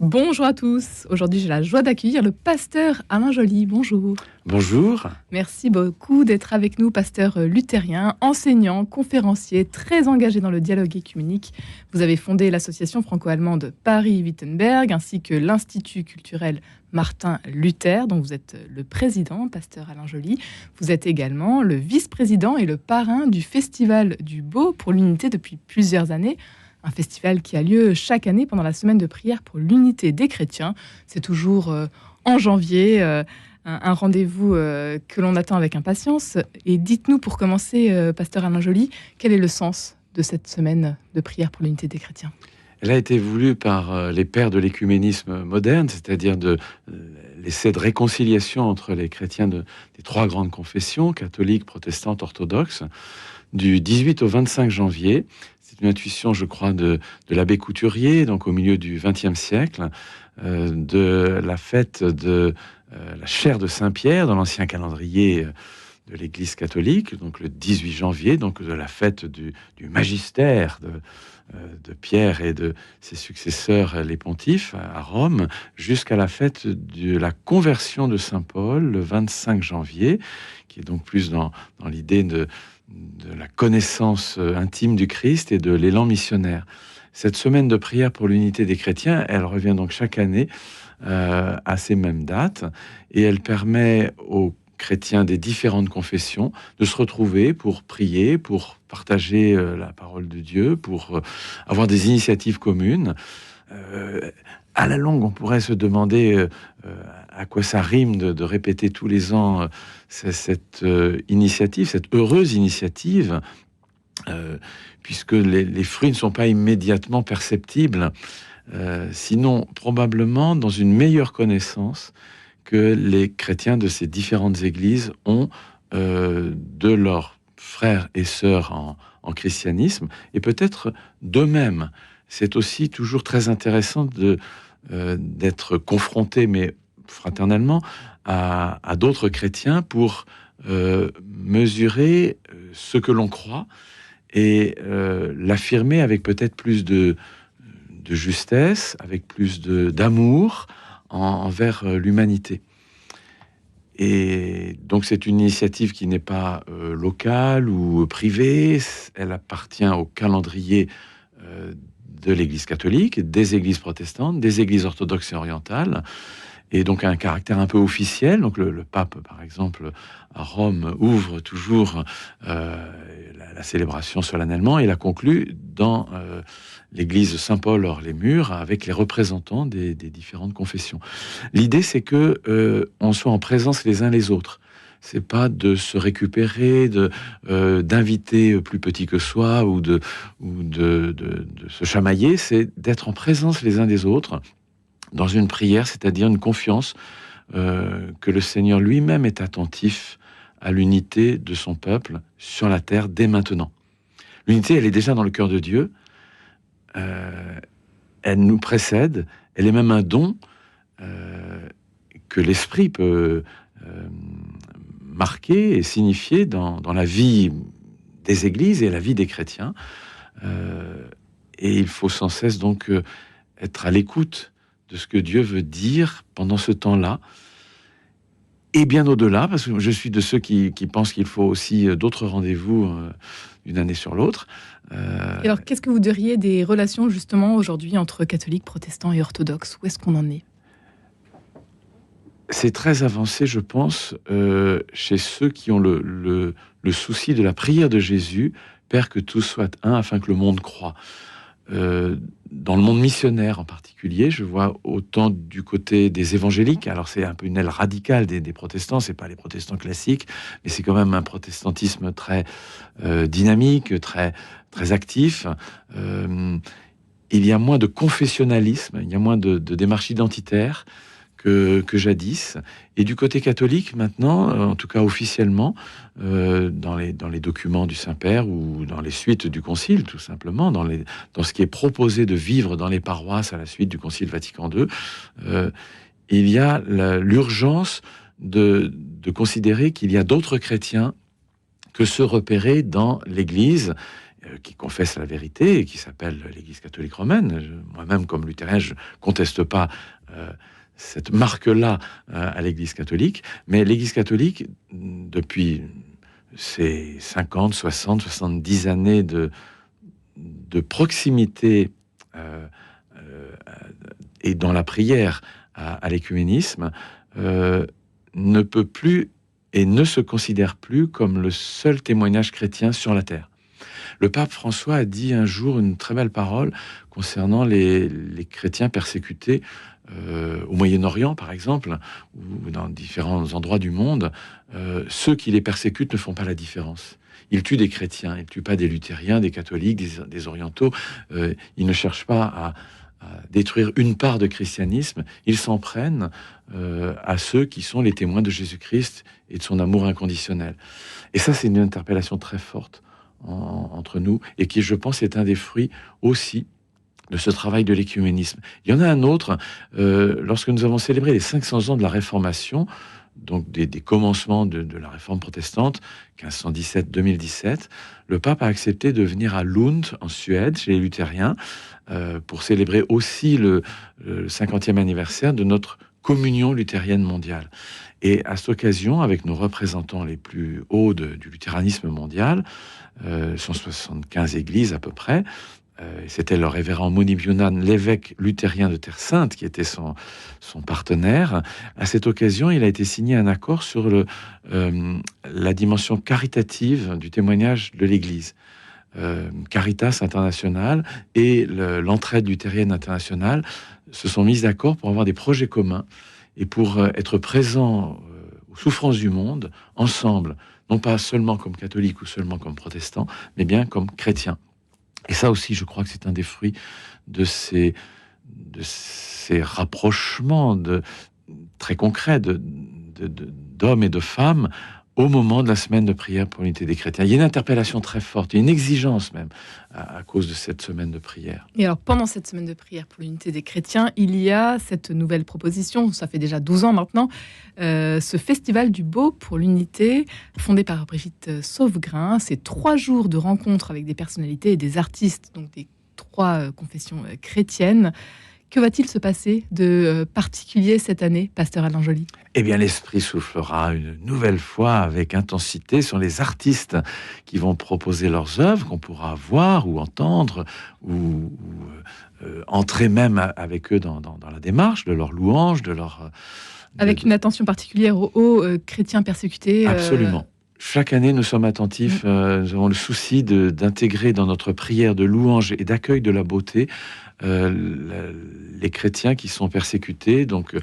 Bonjour à tous. Aujourd'hui, j'ai la joie d'accueillir le pasteur Alain Joly. Bonjour. Bonjour. Merci beaucoup d'être avec nous, pasteur luthérien, enseignant, conférencier, très engagé dans le dialogue écuménique. Vous avez fondé l'association franco-allemande Paris-Wittenberg ainsi que l'Institut culturel Martin Luther, dont vous êtes le président, pasteur Alain Joly. Vous êtes également le vice-président et le parrain du Festival du Beau pour l'unité depuis plusieurs années. Un festival qui a lieu chaque année pendant la semaine de prière pour l'unité des chrétiens. C'est toujours en janvier, un rendez-vous que l'on attend avec impatience. Et dites-nous, pour commencer, pasteur Alain Joly, quel est le sens de cette semaine de prière pour l'unité des chrétiens ? Elle a été voulue par les pères de l'écuménisme moderne, c'est-à-dire l'essai de réconciliation entre les chrétiens des trois grandes confessions, catholiques, protestantes, orthodoxes, du 18 au 25 janvier. C'est une intuition, je crois, de l'abbé Couturier, donc au milieu du XXe siècle, de la fête de la chaire de Saint-Pierre dans l'ancien calendrier de l'Église catholique, donc le 18 janvier, donc de la fête du magistère de Pierre et de ses successeurs, les pontifes, à Rome, jusqu'à la fête de la conversion de Saint Paul, le 25 janvier, qui est donc plus dans l'idée de la connaissance intime du Christ et de l'élan missionnaire. Cette semaine de prière pour l'unité des chrétiens, elle revient donc chaque année à ces mêmes dates, et elle permet aux chrétiens des différentes confessions de se retrouver pour prier, pour partager la parole de Dieu, pour avoir des initiatives communes. À la longue, on pourrait se demander à quoi ça rime de répéter tous les ans cette initiative, cette heureuse initiative, puisque les fruits ne sont pas immédiatement perceptibles, sinon probablement dans une meilleure connaissance que les chrétiens de ces différentes églises ont de leurs frères et sœurs en christianisme, et peut-être d'eux-mêmes. C'est aussi toujours très intéressant d'être confronté, mais fraternellement, à d'autres chrétiens pour mesurer ce que l'on croit et l'affirmer avec peut-être plus de justesse, avec plus d'amour envers l'humanité. Et donc c'est une initiative qui n'est pas locale ou privée, elle appartient au calendrier de l'Église catholique, des églises protestantes, des églises orthodoxes et orientales, et donc a un caractère un peu officiel. Donc le pape, par exemple, à Rome, ouvre toujours la célébration solennellement et la conclut dans l'église Saint-Paul hors les murs avec les représentants des différentes confessions. L'idée, c'est que on soit en présence les uns les autres. C'est pas de se récupérer, d'inviter plus petit que soi ou de se chamailler. C'est d'être en présence les uns des autres dans une prière, c'est-à-dire une confiance que le Seigneur lui-même est attentif à l'unité de son peuple sur la terre dès maintenant. L'unité, elle est déjà dans le cœur de Dieu. Elle nous précède. Elle est même un don que l'Esprit peut marquer et signifier dans la vie des églises et la vie des chrétiens. Et il faut sans cesse donc être à l'écoute de ce que Dieu veut dire pendant ce temps-là, et bien au-delà, parce que je suis de ceux qui pensent qu'il faut aussi d'autres rendez-vous d'une année sur l'autre. Et alors, qu'est-ce que vous diriez des relations justement aujourd'hui entre catholiques, protestants et orthodoxes ? Où est-ce qu'on en est ? C'est très avancé, je pense, chez ceux qui ont le souci de la prière de Jésus, Père, que tous soient un, afin que le monde croie. Dans le monde missionnaire en particulier, je vois autant du côté des évangéliques. Alors c'est un peu une aile radicale des protestants, c'est pas les protestants classiques, mais c'est quand même un protestantisme très dynamique, très actif. Il y a moins de confessionnalisme, il y a moins de démarche identitaire que jadis. Et du côté catholique, maintenant, en tout cas officiellement, dans les documents du Saint-Père ou dans les suites du Concile, tout simplement, dans ce qui est proposé de vivre dans les paroisses à la suite du Concile Vatican II, il y a l'urgence de considérer qu'il y a d'autres chrétiens que ceux repérés dans l'Église qui confesse la vérité et qui s'appelle l'Église catholique romaine. Moi-même, comme luthérien, je conteste pas cette marque-là à l'Église catholique, mais l'Église catholique, depuis ces 50, 60, 70 années de proximité et dans la prière à l'écuménisme, ne peut plus et ne se considère plus comme le seul témoignage chrétien sur la terre. Le pape François a dit un jour une très belle parole concernant les chrétiens persécutés au Moyen-Orient, par exemple, ou dans différents endroits du monde. Ceux qui les persécutent ne font pas la différence. Ils tuent des chrétiens, ils ne tuent pas des luthériens, des catholiques, des orientaux. Ils ne cherchent pas à détruire une part de christianisme. Ils s'en prennent à ceux qui sont les témoins de Jésus-Christ et de son amour inconditionnel. Et ça, c'est une interpellation très forte entre nous, et qui, je pense, est un des fruits aussi de ce travail de l'écuménisme. Il y en a un autre, lorsque nous avons célébré les 500 ans de la Réformation, donc des commencements de la Réforme protestante, 1517-2017, le pape a accepté de venir à Lund, en Suède, chez les luthériens, pour célébrer aussi le 50e anniversaire de notre communion luthérienne mondiale. Et à cette occasion, avec nos représentants les plus hauts du luthéranisme mondial, 175 églises à peu près, c'était le révérend Moni Bunan, l'évêque luthérien de Terre Sainte, qui était son partenaire. À cette occasion, il a été signé un accord sur la dimension caritative du témoignage de l'Église. Caritas International et l'entraide luthérienne internationale se sont mises d'accord pour avoir des projets communs et pour être présents aux souffrances du monde, ensemble, non pas seulement comme catholiques ou seulement comme protestants, mais bien comme chrétiens. Et ça aussi, je crois que c'est un des fruits de ces rapprochements très concrets d'hommes et de femmes au moment de la semaine de prière pour l'unité des chrétiens. Il y a une interpellation très forte, il y a une exigence même à cause de cette semaine de prière. Et alors, pendant cette semaine de prière pour l'unité des chrétiens, il y a cette nouvelle proposition, ça fait déjà 12 ans maintenant, ce festival du beau pour l'unité, fondé par Brigitte Sauvegrain. C'est 3 jours de rencontres avec des personnalités et des artistes, donc des 3 confessions chrétiennes. Que va-t-il se passer de particulier cette année, pasteur Alain Joly ? Eh bien, l'Esprit soufflera une nouvelle fois avec intensité sur les artistes qui vont proposer leurs œuvres, qu'on pourra voir ou entendre, ou entrer même avec eux dans la démarche de leur louange, de leur... Avec une attention particulière aux chrétiens persécutés. Absolument. Chaque année, nous sommes attentifs, nous avons le souci d'intégrer dans notre prière de louange et d'accueil de la beauté les chrétiens qui sont persécutés, donc,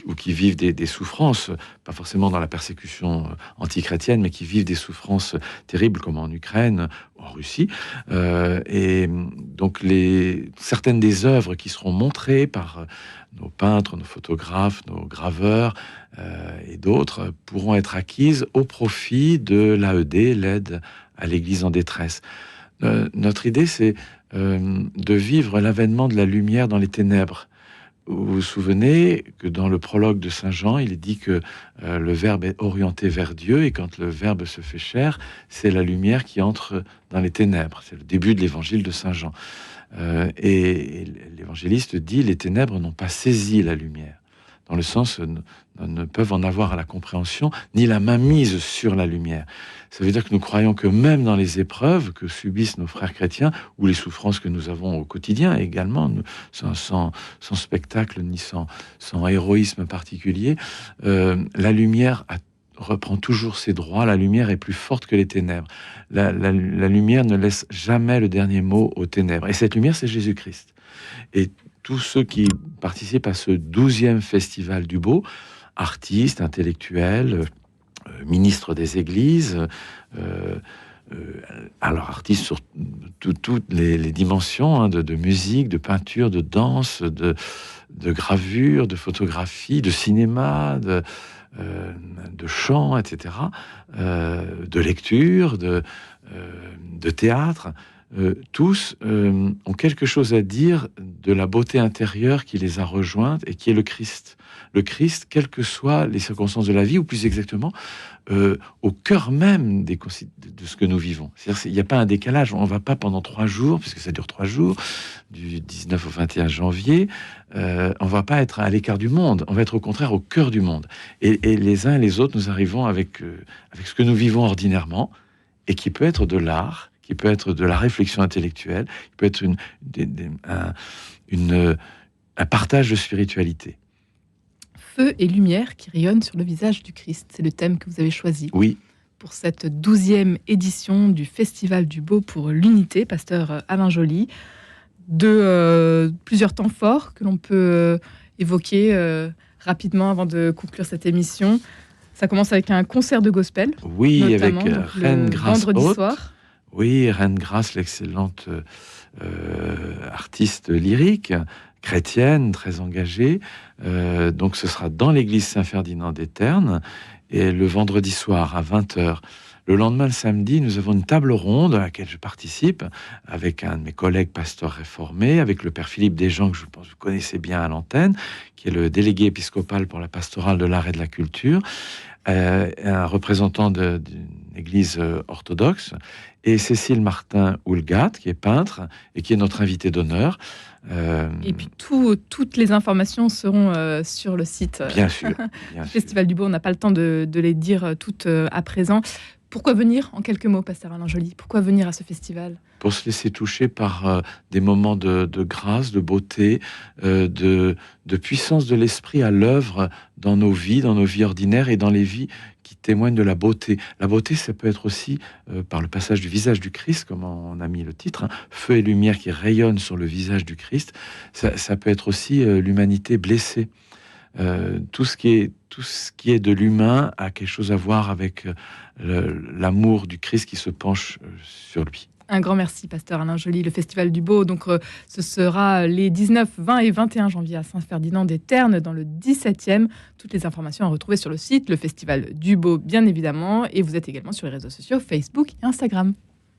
ou qui vivent des souffrances, pas forcément dans la persécution anti-chrétienne, mais qui vivent des souffrances terribles, comme en Ukraine, en Russie. Et donc, certaines des œuvres qui seront montrées par nos peintres, nos photographes, nos graveurs et d'autres pourront être acquises au profit de l'AED, l'aide à l'Église en détresse. Notre idée, c'est de vivre l'avènement de la lumière dans les ténèbres. Vous vous souvenez que dans le prologue de Saint Jean, il est dit que le Verbe est orienté vers Dieu, et quand le Verbe se fait chair, c'est la lumière qui entre dans les ténèbres. C'est le début de l'évangile de Saint Jean. Et l'évangéliste dit: les ténèbres n'ont pas saisi la lumière, dans le sens ne peuvent en avoir la compréhension ni la main mise sur la lumière. Ça veut dire que nous croyons que même dans les épreuves que subissent nos frères chrétiens, ou les souffrances que nous avons au quotidien également, sans spectacle ni sans héroïsme particulier, la lumière reprend toujours ses droits. La lumière est plus forte que les ténèbres. La lumière ne laisse jamais le dernier mot aux ténèbres. Et cette lumière, c'est Jésus-Christ. Et tous ceux qui participent à ce 12e festival du beau, artistes, intellectuels, ministres des églises, alors artistes sur toutes les dimensions, de musique, de peinture, de danse, de gravure, de photographie, de cinéma, de chant, etc., de lecture, de théâtre, tous ont quelque chose à dire de la beauté intérieure qui les a rejointes et qui est le Christ. Le Christ, quelles que soient les circonstances de la vie, ou plus exactement, au cœur même de ce que nous vivons. C'est-à-dire qu'il n'y a pas un décalage. On ne va pas pendant 3 jours, puisque ça dure 3 jours, du 19 au 21 janvier, on ne va pas être à l'écart du monde. On va être au contraire au cœur du monde. Et les uns et les autres, nous arrivons avec ce que nous vivons ordinairement, et qui peut être de l'art, qui peut être de la réflexion intellectuelle, qui peut être un partage de spiritualité. Feu et lumière qui rayonnent sur le visage du Christ. C'est le thème que vous avez choisi. Oui. Pour cette 12e édition du Festival du Beau pour l'Unité, pasteur Alain Joly. Plusieurs temps forts que l'on peut évoquer rapidement avant de conclure cette émission. Ça commence avec un concert de gospel. Oui, avec Reine Grâce vendredi soir. Oui, Reine Grâce, l'excellente artiste lyrique, chrétienne, très engagée. Donc ce sera dans l'église Saint-Ferdinand des Ternes, et le vendredi soir à 20h. Le lendemain, le samedi, nous avons une table ronde à laquelle je participe avec un de mes collègues pasteurs réformés, avec le père Philippe Desjans, que je pense que vous connaissez bien à l'antenne, qui est le délégué épiscopal pour la pastorale de l'art et de la culture, un représentant d'une église orthodoxe, et Cécile Martin-Houlgat, qui est peintre et qui est notre invitée d'honneur. Et puis toutes les informations seront sur le site bien sûr. Festival du Beau. On n'a pas le temps de les dire toutes à présent. Pourquoi venir, en quelques mots, pasteur Alain Joly? Pourquoi venir à ce festival? Pour se laisser toucher par des moments de grâce, de beauté, de puissance de l'esprit à l'œuvre dans nos vies ordinaires et dans les vies qui témoignent de la beauté. La beauté, ça peut être aussi, par le passage du visage du Christ, comme on a mis le titre, feu et lumière qui rayonnent sur le visage du Christ. Ça peut être aussi l'humanité blessée. Tout ce qui est de l'humain a quelque chose à voir avec l'amour du Christ qui se penche sur lui. Un grand merci, pasteur Alain Joly. Le Festival du Beau, donc, ce sera les 19, 20 et 21 janvier à Saint-Ferdinand des Ternes, dans le 17e. Toutes les informations à retrouver sur le site, le Festival du Beau, bien évidemment. Et vous êtes également sur les réseaux sociaux, Facebook et Instagram.